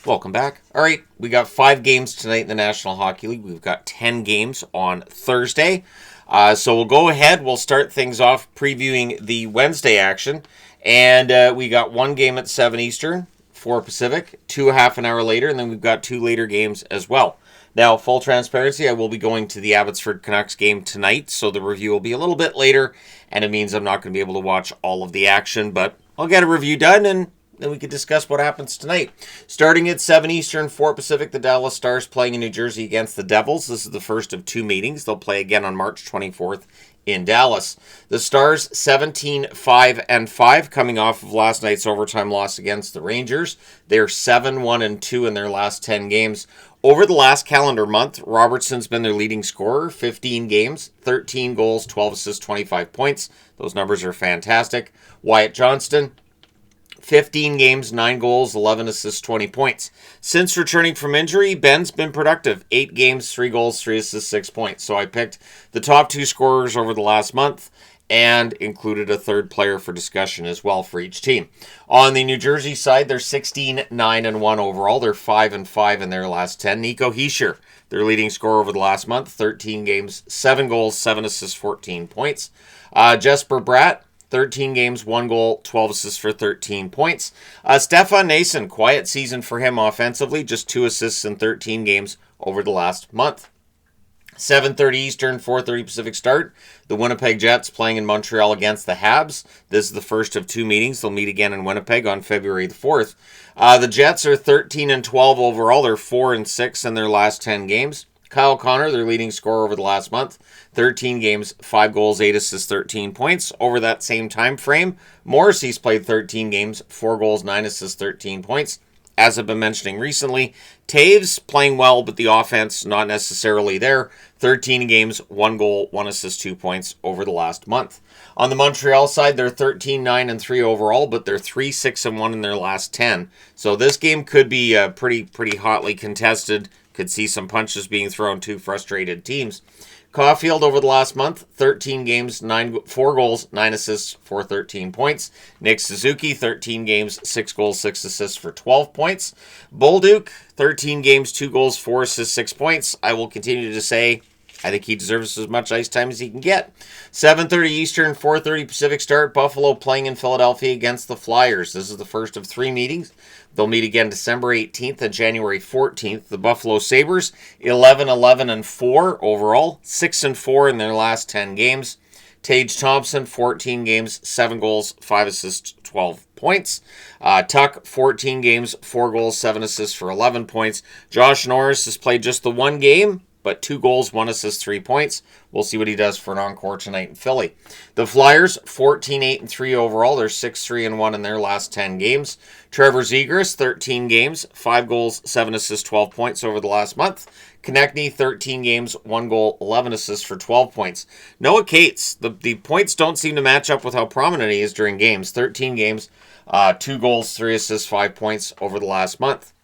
Welcome back. All right, we got 5 games tonight in the National Hockey League. We've got 10 games on Thursday. So we'll go ahead. We'll start things off previewing the Wednesday action. And we got 1 game at 7 Eastern, 4 Pacific, 2 half an hour later, and then we've got 2 later games as well. Now, full transparency, I will be going to the Abbotsford Canucks game tonight, so the review will be a little bit later, and it means I'm not going to be able to watch all of the action, but I'll get a review done, and then we can discuss what happens tonight. Starting at 7 Eastern, 4 Pacific, the Dallas Stars playing in New Jersey against the Devils. This is the first of 2 meetings. They'll play again on March 24th in Dallas. The Stars 17-5-5 coming off of last night's overtime loss against the Rangers. They're 7-1-2 in their last 10 games. Over the last calendar month, Robertson's been their leading scorer, 15 games, 13 goals, 12 assists, 25 points. Those numbers are fantastic. Wyatt Johnston, 15 games, 9 goals, 11 assists, 20 points. Since returning from injury, Ben's been productive. 8 games, 3 goals, 3 assists, 6 points. So I picked the top 2 scorers over the last month and included a third player for discussion as well for each team. On the New Jersey side, they're 16-9-1 overall. They're 5-5 in their last 10. Nico Hischier, their leading scorer over the last month, 13 games, 7 goals, 7 assists, 14 points. Jesper Bratt, 13 games, 1 goal, 12 assists for 13 points. Stefan Nason, quiet season for him offensively, just 2 assists in 13 games over the last month. 7:30 Eastern, 4:30 Pacific start. The Winnipeg Jets playing in Montreal against the Habs. This is the first of 2 meetings. They'll meet again in Winnipeg on February the 4th. The Jets are 13-12 overall. They're 4-6 in their last 10 games. Kyle Connor, their leading scorer over the last month, 13 games, 5 goals, 8 assists, 13 points. Over that same time frame, Morrissey's played 13 games, 4 goals, 9 assists, 13 points. As I've been mentioning recently, Taves playing well, but the offense not necessarily there. 13 games, 1 goal, 1 assist, 2 points over the last month. On the Montreal side, they're 13-9-3 overall, but they're 3-6-1 in their last 10. So this game could be pretty hotly contested. Could see some punches being thrown to frustrated teams. Caulfield over the last month, 13 games, 4 goals, 9 assists for 13 points. Nick Suzuki, 13 games, 6 goals, 6 assists for 12 points. Bolduc, 13 games, 2 goals, 4 assists, 6 points. I will continue to say I think he deserves as much ice time as he can get. 7:30 Eastern, 4:30 Pacific start. Buffalo playing in Philadelphia against the Flyers. This is the first of 3 meetings. They'll meet again December 18th and January 14th. The Buffalo Sabres, 11-11-4 overall, 6-4 in their last 10 games. Tage Thompson, 14 games, 7 goals, 5 assists, 12 points. Tuck, 14 games, 4 goals, 7 assists for 11 points. Josh Norris has played just the 1 game, but 2 goals, 1 assist, 3 points. We'll see what he does for an encore tonight in Philly. The Flyers, 14-8-3 overall. They're 6-3-1 in their last 10 games. Trevor Zegras, 13 games, 5 goals, 7 assists, 12 points over the last month. Konechny, 13 games, 1 goal, 11 assists for 12 points. Noah Cates, the points don't seem to match up with how prominent he is during games. 13 games, 2 goals, 3 assists, 5 points over the last month.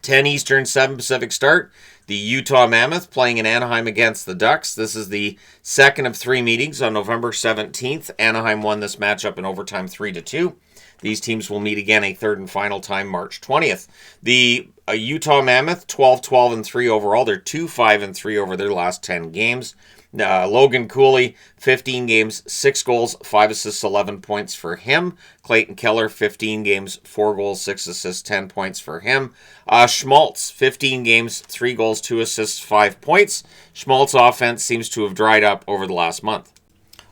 10 Eastern, 7 Pacific start. The Utah Mammoth playing in Anaheim against the Ducks. This is the second of 3 meetings on November 17th. Anaheim won this matchup in overtime 3-2. These teams will meet again a third and final time March 20th. The Utah Mammoth, 12-12-3 overall. They're 2-5-3 over their last 10 games. Logan Cooley, 15 games, 6 goals, 5 assists, 11 points for him. Clayton Keller, 15 games, 4 goals, 6 assists, 10 points for him. Schmaltz, 15 games, 3 goals, 2 assists, 5 points. Schmaltz offense seems to have dried up over the last month.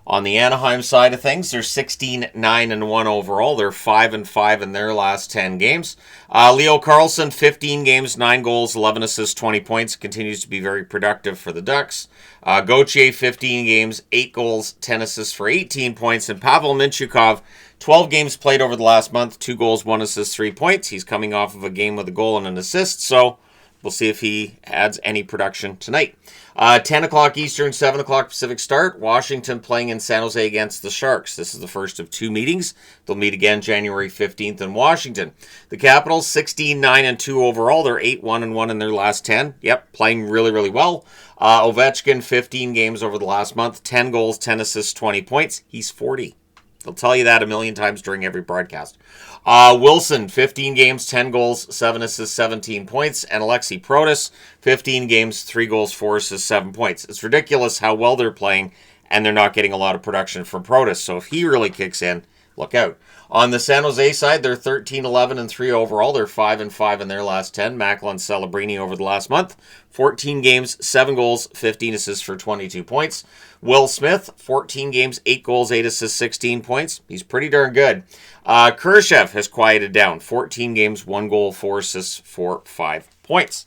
On the Anaheim side of things, they're 16-9-1 overall. They're 5-5 in their last 10 games. Leo Carlsson, 15 games, 9 goals, 11 assists, 20 points. Continues to be very productive for the Ducks. Gauthier, 15 games, 8 goals, 10 assists for 18 points. And Pavel Mintyukov, 12 games played over the last month, 2 goals, 1 assist, 3 points. He's coming off of a game with a goal and an assist, so we'll see if he adds any production tonight. 10 o'clock Eastern, 7 o'clock Pacific start. Washington playing in San Jose against the Sharks. This is the first of 2 meetings. They'll meet again January 15th in Washington. The Capitals, 16-9-2 overall. They're 8-1-1 in their last 10. Yep, playing really well. Ovechkin, 15 games over the last month. 10 goals, 10 assists, 20 points. He's 40. They'll tell you that a million times during every broadcast. Wilson, 15 games, 10 goals, 7 assists, 17 points. And Alexi Protas, 15 games, 3 goals, 4 assists, 7 points. It's ridiculous how well they're playing, and they're not getting a lot of production from Protas. So if he really kicks in, look out. On the San Jose side, they're 13-11-3 overall. They're 5-5 in their last 10. Macklin Celebrini over the last month, 14 games, 7 goals, 15 assists for 22 points. Will Smith, 14 games, 8 goals, 8 assists, 16 points. He's pretty darn good. Kurashev has quieted down. 14 games, 1 goal, 4 assists for 5 points.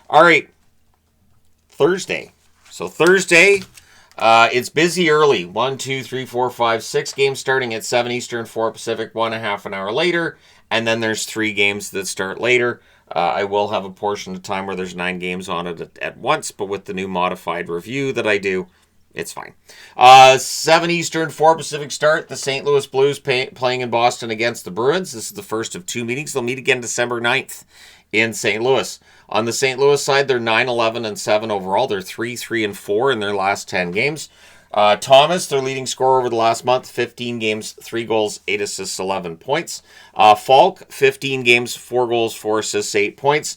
All right, Thursday. So Thursday, it's busy early. 1, 2, 3, 4, 5, 6 games starting at 7 Eastern, 4 Pacific, 1.5 an hour later. And then there's 3 games that start later. I will have a portion of time where there's 9 games on it at once, but with the new modified review that I do, it's fine. 7 Eastern, 4 Pacific start. The St. Louis Blues playing in Boston against the Bruins. This is the first of 2 meetings. They'll meet again December 9th in St. Louis. On the St. Louis side, they're 9-11-7 overall. They're 3-3-4 in their last 10 games. Thomas, their leading scorer over the last month, 15 games, 3 goals, 8 assists, 11 points. Falk, 15 games, 4 goals, 4 assists, 8 points.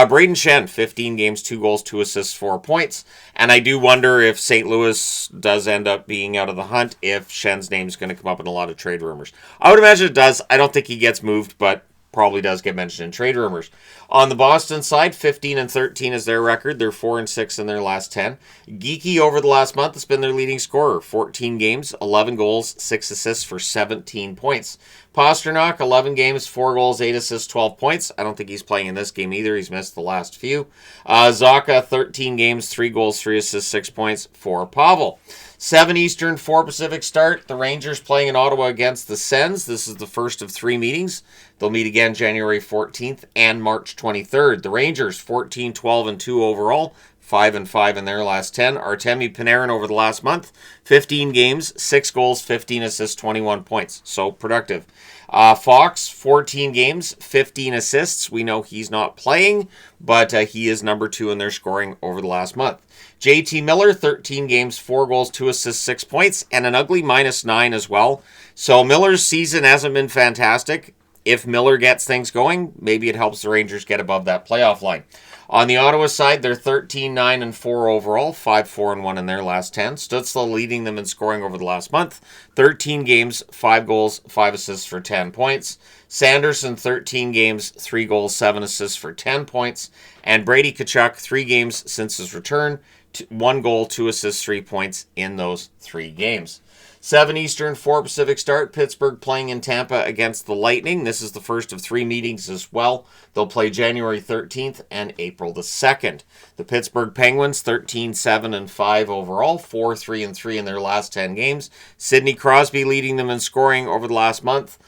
Braden Shen, 15 games, 2 goals, 2 assists, 4 points. And I do wonder if St. Louis does end up being out of the hunt, if Shen's name is going to come up in a lot of trade rumors. I would imagine it does. I don't think he gets moved, but probably does get mentioned in trade rumors. On the Boston side, 15-13 is their record. They're 4-6 in their last 10. Geekie over the last month has been their leading scorer. 14 games, 11 goals, 6 assists for 17 points. Pasternak, 11 games, 4 goals, 8 assists, 12 points. I don't think he's playing in this game either. He's missed the last few. Zacha, 13 games, 3 goals, 3 assists, 6 points for Pavel. 7 Eastern, 4 Pacific start. The Rangers playing in Ottawa against the Sens. This is the first of 3 meetings. They'll meet again January 14th and March 23rd. The Rangers, 14-12-2 overall, 5-5 in their last 10. Artemi Panarin over the last month, 15 games, 6 goals, 15 assists, 21 points. So productive. Fox, 14 games, 15 assists. We know he's not playing, but he is number 2 in their scoring over the last month. JT Miller, 13 games, 4 goals, 2 assists, 6 points, and an ugly -9 as well. So Miller's season hasn't been fantastic. If Miller gets things going, maybe it helps the Rangers get above that playoff line. On the Ottawa side, they're 13-9-4 overall, 5-4-1 in their last 10. Stützle leading them in scoring over the last month. 13 games, 5 goals, 5 assists for 10 points. Sanderson, 13 games, 3 goals, 7 assists for 10 points. And Brady Tkachuk, 3 games since his return, 1 goal, 2 assists, 3 points in those 3 games. 7 Eastern, 4 Pacific start. Pittsburgh playing in Tampa against the Lightning. This is the first of 3 meetings as well. They'll play January 13th and April the 2nd. The Pittsburgh Penguins, 13-7-5 overall, 4-3-3 in their last 10 games. Sidney Crosby leading them in scoring over the last month.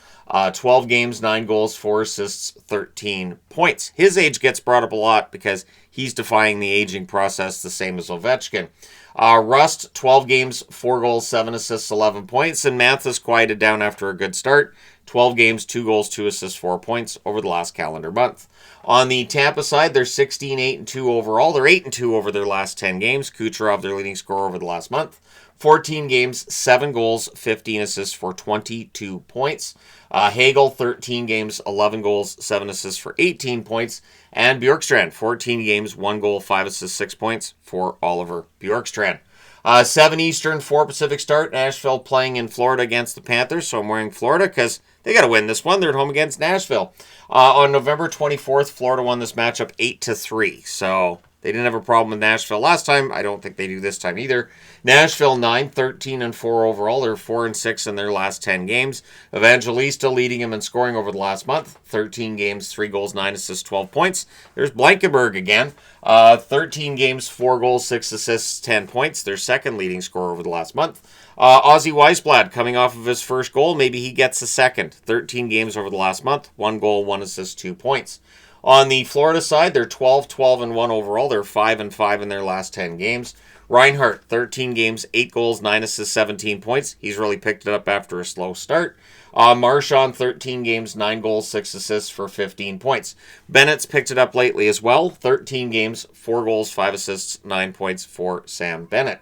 12 games, 9 goals, 4 assists, 13 points. His age gets brought up a lot because he's defying the aging process the same as Ovechkin. Rust, 12 games, 4 goals, 7 assists, 11 points. And Mathis quieted down after a good start. 12 games, 2 goals, 2 assists, 4 points over the last calendar month. On the Tampa side, they're 16-8-2 overall. They're 8-2 over their last 10 games. Kucherov, their leading scorer over the last month. 14 games, 7 goals, 15 assists for 22 points. Hagel, 13 games, 11 goals, 7 assists for 18 points. And Bjorkstrand, 14 games, 1 goal, 5 assists, 6 points for Oliver Bjorkstrand. 7 Eastern, 4 Pacific start. Nashville playing in Florida against the Panthers. So I'm wearing Florida because they got to win this one. They're at home against Nashville. On November 24th, Florida won this matchup 8-3. So they didn't have a problem with Nashville last time. I don't think they do this time either. Nashville 9-13-4 overall. They're 4-6 in their last 10 games. Evangelista leading them in scoring over the last month. 13 games, 3 goals, 9 assists, 12 points. There's Blankenberg again. 13 games, 4 goals, 6 assists, 10 points. Their second leading scorer over the last month. Ozzy Weisblad coming off of his first goal. Maybe he gets a second. 13 games over the last month. 1 goal, 1 assist, 2 points. On the Florida side, they're 12-12-1 overall. They're 5-5 in their last 10 games. Reinhart, 13 games, 8 goals, 9 assists, 17 points. He's really picked it up after a slow start. Marchand, 13 games, 9 goals, 6 assists for 15 points. Bennett's picked it up lately as well. 13 games, 4 goals, 5 assists, 9 points for Sam Bennett.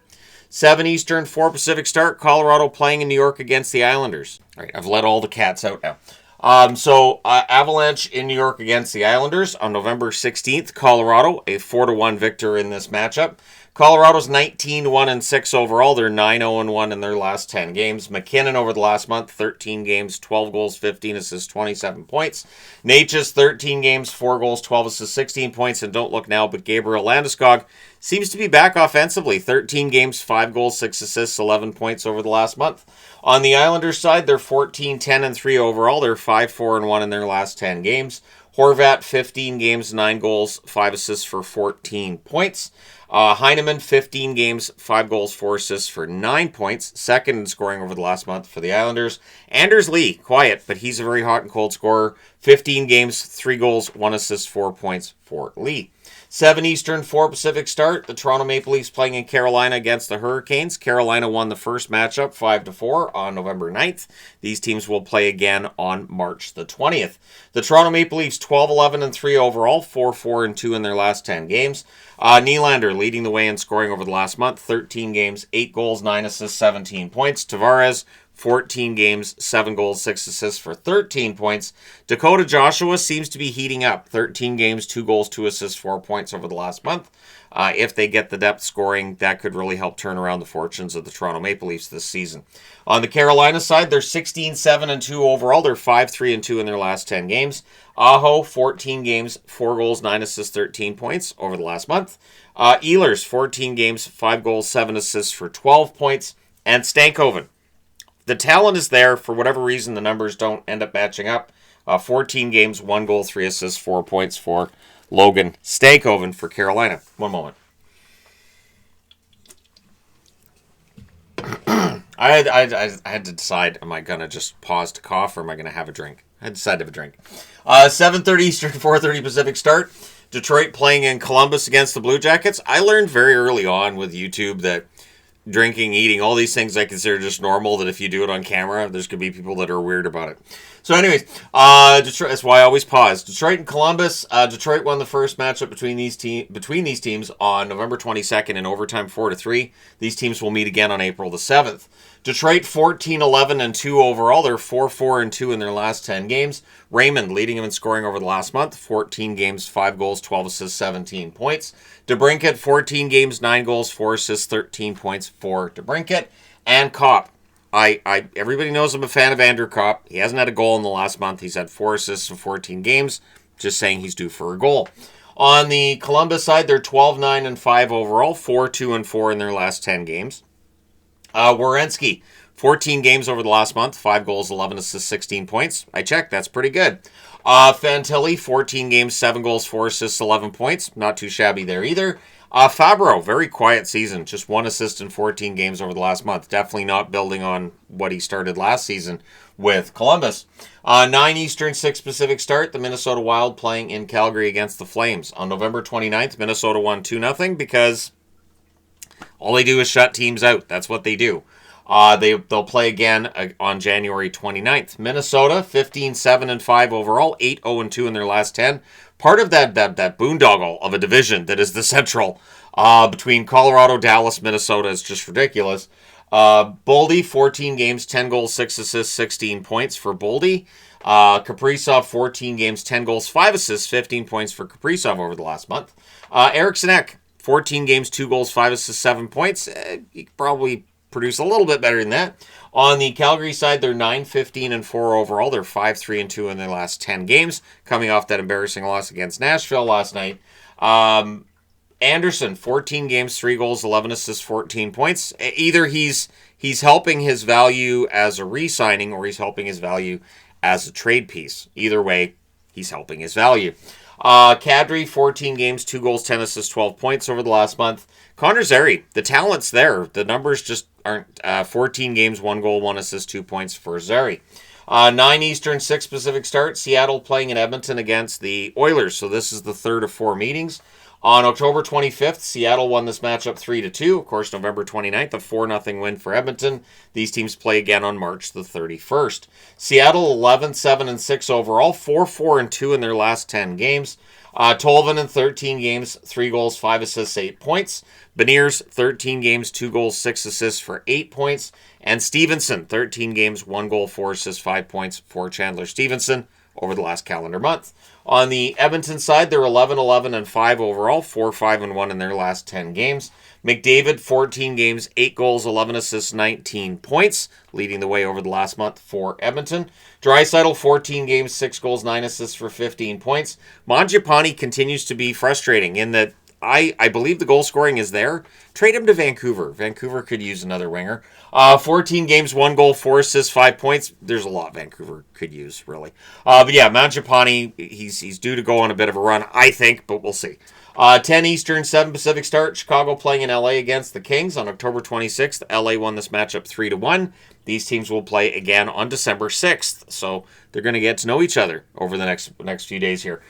7 Eastern, 4 Pacific start. Colorado playing in New York against the Islanders. All right, I've let all the cats out now. Avalanche in New York against the Islanders on November 16th. Colorado, a 4-1 victor in this matchup. Colorado's 19-1-6 overall. They're 9-0-1 in their last 10 games. McKinnon over the last month, 13 games, 12 goals, 15 assists, 27 points. Natchez, 13 games, 4 goals, 12 assists, 16 points. And don't look now, but Gabriel Landeskog seems to be back offensively. 13 games, 5 goals, 6 assists, 11 points over the last month. On the Islanders side, they're 14-10-3 overall. They're 5-4-1 in their last 10 games. Horvat, 15 games, 9 goals, 5 assists for 14 points. Heineman, 15 games, 5 goals, 4 assists for 9 points. Second in scoring over the last month for the Islanders. Anders Lee, quiet, but he's a very hot and cold scorer. 15 games, 3 goals, 1 assist, 4 points for Lee. 7 Eastern, 4 Pacific start. The Toronto Maple Leafs playing in Carolina against the Hurricanes. Carolina won the first matchup 5-4 on November 9th. These teams will play again on March the 20th. The Toronto Maple Leafs 12-11-3 overall, 4-4-2 in their last 10 games. Nylander leading the way in scoring over the last month, 13 games, 8 goals, 9 assists, 17 points. Tavares, 14 games, 7 goals, 6 assists for 13 points. Dakota Joshua seems to be heating up. 13 games, 2 goals, 2 assists, 4 points over the last month. If they get the depth scoring, that could really help turn around the fortunes of the Toronto Maple Leafs this season. On the Carolina side, they're 16-7-2 overall. They're 5-3-2 in their last 10 games. Aho, 14 games, 4 goals, 9 assists, 13 points over the last month. Ehlers, 14 games, 5 goals, 7 assists for 12 points. And Stankoven. The talent is there. For whatever reason, the numbers don't end up matching up. 14 games, 1 goal, 3 assists, 4 points for Logan Stankoven for Carolina. One moment. I had to decide, am I going to just pause to cough or am I going to have a drink? I decided to have a drink. 7:30 Eastern, 4:30 Pacific start. Detroit playing in Columbus against the Blue Jackets. I learned very early on with YouTube that drinking, eating, all these things I consider just normal, that if you do it on camera, there's going to be people that are weird about it. So anyways, Detroit, that's why I always pause. Detroit and Columbus. Detroit won the first matchup between these teams on November 22nd in overtime 4-3. These teams will meet again on April the 7th. Detroit 14-11-2 overall. They're 4-4-2 in their last 10 games. Raymond leading them in scoring over the last month. 14 games, 5 goals, 12 assists, 17 points. DeBrincat, 14 games, 9 goals, 4 assists, 13 points for DeBrincat. And Kopp. Everybody knows I'm a fan of Andrew Kopp. He hasn't had a goal in the last month. He's had 4 assists in 14 games. Just saying he's due for a goal. On the Columbus side, they're 12-9-5 overall. 4-2-4 in their last 10 games. Werenski, 14 games over the last month, 5 goals, 11 assists, 16 points. I checked, that's pretty good. Fantilli, 14 games, 7 goals, 4 assists, 11 points. Not too shabby there either. Fabro, very quiet season, just 1 assist in 14 games over the last month. Definitely not building on what he started last season with Columbus. 9 Eastern, 6 Pacific start. The Minnesota Wild playing in Calgary against the Flames. On November 29th, Minnesota won 2-0 because all they do is shut teams out. That's what they do. They'll play again on January 29th. Minnesota, 15-7-5 overall, 8-0-2 in their last 10. Part of that boondoggle of a division that is the Central between Colorado, Dallas, Minnesota is just ridiculous. Boldy, 14 games, 10 goals, 6 assists, 16 points for Boldy. Kaprizov, 14 games, 10 goals, 5 assists, 15 points for Kaprizov over the last month. Eriksson Ek, 14 games, 2 goals, 5 assists, 7 points. You could probably produce a little bit better than that. On the Calgary side, they're 9-15-4 overall. They're 5-3-2 in their last 10 games, coming off that embarrassing loss against Nashville last night. Anderson, 14 games, 3 goals, 11 assists, 14 points. Either he's helping his value as a re-signing or he's helping his value as a trade piece. Either way, he's helping his value. Kadri, 14 games, 2 goals, 10 assists, 12 points over the last month. Connor Zary, the talent's there. The numbers just aren't. 14 games, 1 goal, 1 assist, 2 points for Zary. 9 Eastern, 6 Pacific start. Seattle playing in Edmonton against the Oilers. So this is the third of 4 meetings. On October 25th, Seattle won this matchup 3-2. Of course, November 29th, a 4-0 win for Edmonton. These teams play again on March the 31st. Seattle 11-7-6 overall, 4-4-2 in their last 10 games. Tolvin in 13 games, 3 goals, 5 assists, 8 points. Beniers, 13 games, 2 goals, 6 assists for 8 points. And Stevenson, 13 games, 1 goal, 4 assists, 5 points for Chandler Stevenson over the last calendar month. On the Edmonton side, they're 11-11-5 overall, 4-5-1 in their last 10 games. McDavid, 14 games, 8 goals, 11 assists, 19 points, leading the way over the last month for Edmonton. Draisaitl, 14 games, 6 goals, 9 assists for 15 points. Mangiapane continues to be frustrating in that I believe the goal scoring is there. Trade him to Vancouver. Vancouver could use another winger. 14 games, 1 goal, 4 assists, 5 points. There's a lot Vancouver could use, really. But yeah, Mangiapane, he's due to go on a bit of a run, I think, but we'll see. 10 Eastern, 7 Pacific start. Chicago playing in LA against the Kings on October 26th. LA won this matchup 3-1. These teams will play again on December 6th. So they're going to get to know each other over the next few days here.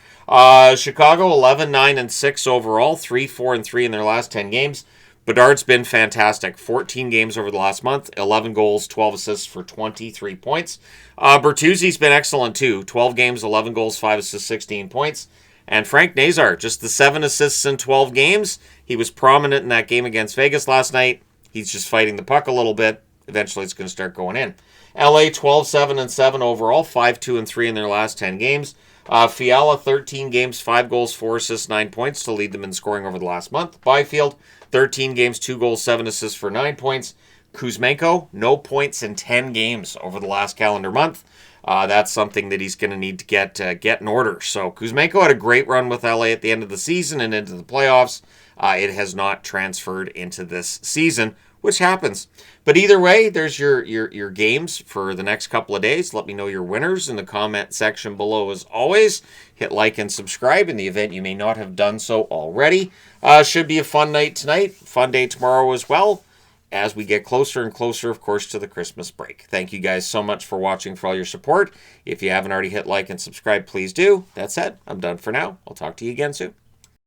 Chicago 11-9-6 overall, 3-4-3 in their last 10 games. Bedard's been fantastic. 14 games over the last month, 11 goals, 12 assists for 23 points. Bertuzzi's been excellent too. 12 games, 11 goals, 5 assists, 16 points. And Frank Nazar, just the 7 assists in 12 games. He was prominent in that game against Vegas last night. He's just fighting the puck a little bit. Eventually it's going to start going in. LA 12-7-7 overall, 5-2-3 in their last 10 games. Fiala 13 games, 5 goals, 4 assists, 9 points to lead them in scoring over the last month. Byfield 13 games, 2 goals, 7 assists for 9 points. Kuzmenko, no points in 10 games over the last calendar month. That's something that he's going to need to get in order. So Kuzmenko had a great run with LA at the end of the season and into the playoffs. It has not transferred into this season, which happens. But either way, there's your games for the next couple of days. Let me know your winners in the comment section below as always. Hit like and subscribe in the event you may not have done so already. Should be a fun night tonight. Fun day tomorrow as well, as we get closer and closer, of course, to the Christmas break. Thank you guys so much for watching, for all your support. If you haven't already hit like and subscribe, please do. That said, I'm done for now. I'll talk to you again soon.